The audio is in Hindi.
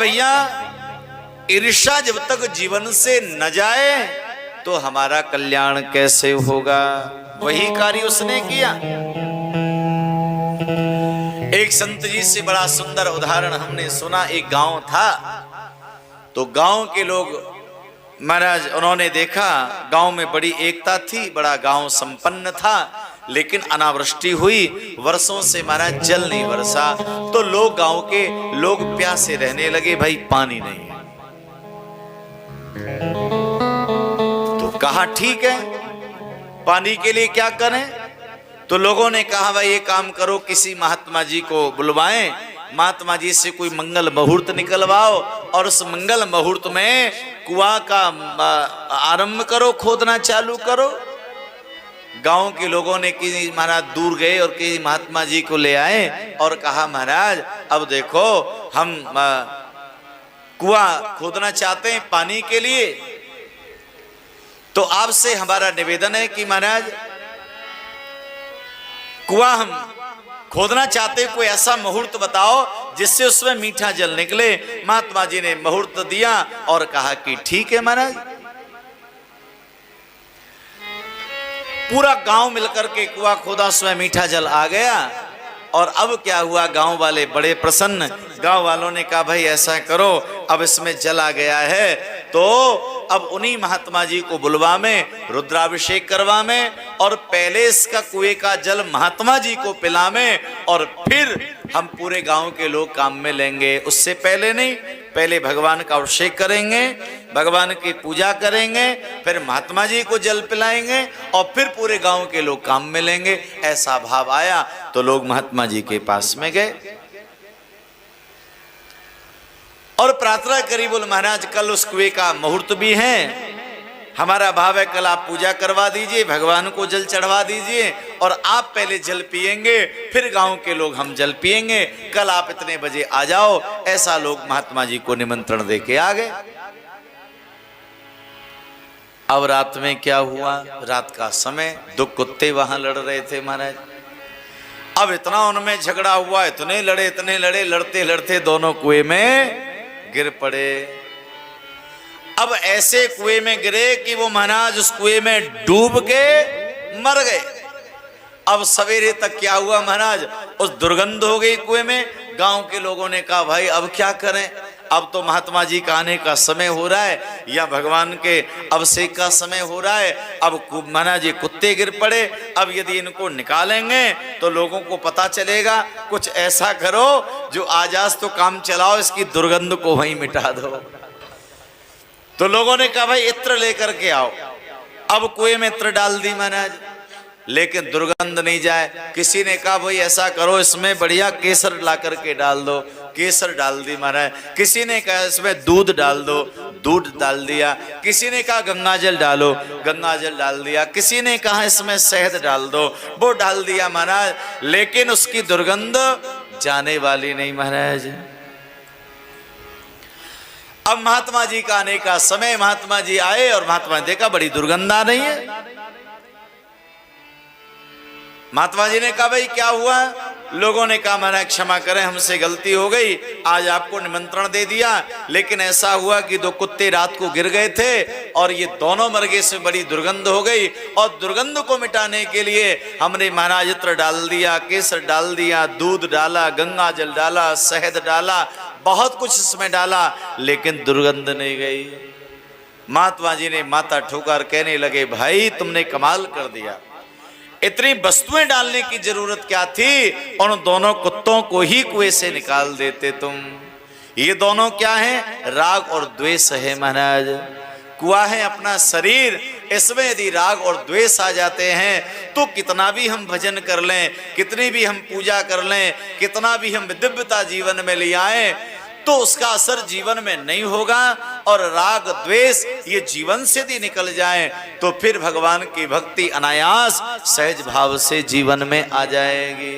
भैया ईर्ष्या जब तक जीवन से न जाए तो हमारा कल्याण कैसे होगा। वही कार्य उसने किया। एक संत जी से बड़ा सुंदर उदाहरण हमने सुना। एक गांव था, तो गांव के लोग महाराज उन्होंने देखा गांव में बड़ी एकता थी, बड़ा गांव संपन्न था, लेकिन अनावृष्टि हुई, वर्षों से महाराज जल नहीं बरसा, तो लोग गांव के लोग प्यासे रहने लगे, भाई पानी नहीं है। तो कहा ठीक है, पानी के लिए क्या करें। तो लोगों ने कहा भाई ये काम करो, किसी महात्मा जी को बुलवाएं, महात्मा जी से कोई मंगल मुहूर्त निकलवाओ और उस मंगल मुहूर्त में कुआं का आरंभ करो, खोदना चालू करो। गांव के लोगों ने किसी महाराज दूर गए और किसी महात्मा जी को ले आए और कहा महाराज अब देखो हम कुआं खोदना चाहते हैं पानी के लिए, तो आपसे हमारा निवेदन है कि महाराज कुआं हम खोदना चाहते, कोई ऐसा मुहूर्त बताओ जिससे उसमें मीठा जल निकले। महात्मा जी ने मुहूर्त दिया और कहा कि ठीक है महाराज। पूरा गांव मिलकर के कुआं खोदा, उसमें मीठा जल आ गया। और अब क्या हुआ, गांव वाले बड़े प्रसन्न। गांव वालों ने कहा भाई ऐसा करो, अब इसमें जल आ गया है तो अब उन्हीं महात्मा जी को बुलवा में, रुद्राभिषेक करवा में और पहले इसका कुएं का जल महात्मा जी को पिला में और फिर हम पूरे गांव के लोग काम में लेंगे। उससे पहले नहीं, पहले भगवान का अभिषेक करेंगे, भगवान की पूजा करेंगे, फिर महात्मा जी को जल पिलाएंगे और फिर पूरे गांव के लोग काम में लेंगे। ऐसा भाव आया तो लोग महात्मा जी के पास में गए और प्रार्थना करी, बोल महाराज कल उस कुएं का मुहूर्त भी है, हमारा भाव है कल आप पूजा करवा दीजिए, भगवान को जल चढ़वा दीजिए और आप पहले जल पिएंगे, फिर गांव के लोग हम जल पिएंगे, कल आप इतने बजे आ जाओ। ऐसा लोग महात्मा जी को निमंत्रण देके आ गए। अब रात में क्या हुआ, रात का समय, दो कुत्ते वहां लड़ रहे थे महाराज। अब इतना उनमें झगड़ा हुआ, इतने लड़े, लड़ते लड़ते दोनों कुएं में गिर पड़े। अब ऐसे कुएं में गिरे कि वो महाराज उस कुएं में डूब के मर गए। अब सवेरे तक क्या हुआ महाराज, उस दुर्गंध हो गई कुएं में। गांव के लोगों ने कहा भाई अब क्या करें, अब तो महात्मा जी का आने का समय हो रहा है या भगवान के अभिषेक का समय हो रहा है। अब महाराज ये कुत्ते गिर पड़े, अब यदि इनको निकालेंगे तो लोगों को पता चलेगा। कुछ ऐसा करो जो आज तो काम चलाओ, इसकी दुर्गंध को वहीं मिटा दो। तो लोगों ने कहा भाई इत्र लेकर के आओ। अब कुएं में इत्र डाल दी महाराज, लेकिन दुर्गंध नहीं जाए। किसी ने कहा भाई ऐसा करो इसमें बढ़िया केसर ला करके डाल दो, केसर डाल दी महाराज। किसी ने कहा इसमें दूध डाल दो, दूध डाल दिया। किसी ने कहा गंगाजल डालो, गंगाजल डाल दिया। किसी ने कहा इसमें शहद डाल दो, वो डाल दिया महाराज, लेकिन उसकी दुर्गंध जाने वाली नहीं महाराज। अब महात्मा जी का आने का समय, महात्मा जी आए और महात्मा ने देखा बड़ी दुर्गंध आ रही है। महात्मा जी ने कहा भाई क्या हुआ। लोगों ने कहा महाराज क्षमा करें, हमसे गलती हो गई, आज आपको निमंत्रण दे दिया, लेकिन ऐसा हुआ कि दो कुत्ते रात को गिर गए थे और ये दोनों मर गए, से बड़ी दुर्गंध हो गई और दुर्गंध को मिटाने के लिए हमने महाराज इत्र डाल दिया, केसर डाल दिया, दूध डाला, गंगा जल डाला, शहद डाला, बहुत कुछ इसमें डाला, लेकिन दुर्गंध नहीं गई। महात्मा जी ने माथा ठोकर कहने लगे भाई तुमने कमाल कर दिया, इतनी वस्तुएं डालने की जरूरत क्या थी, उन दोनों कुत्तों को ही कुएं से निकाल देते तुम। ये दोनों क्या है, राग और द्वेष है महाराज। कुआं है अपना शरीर, इसमें यदि राग और द्वेष आ जाते हैं तो कितना भी हम भजन कर लें, कितनी भी हम पूजा कर लें, कितना भी हम दिव्यता जीवन में ले आए तो उसका असर जीवन में नहीं होगा। और राग द्वेष ये जीवन से यदि निकल जाए तो फिर भगवान की भक्ति अनायास सहज भाव से जीवन में आ जाएगी।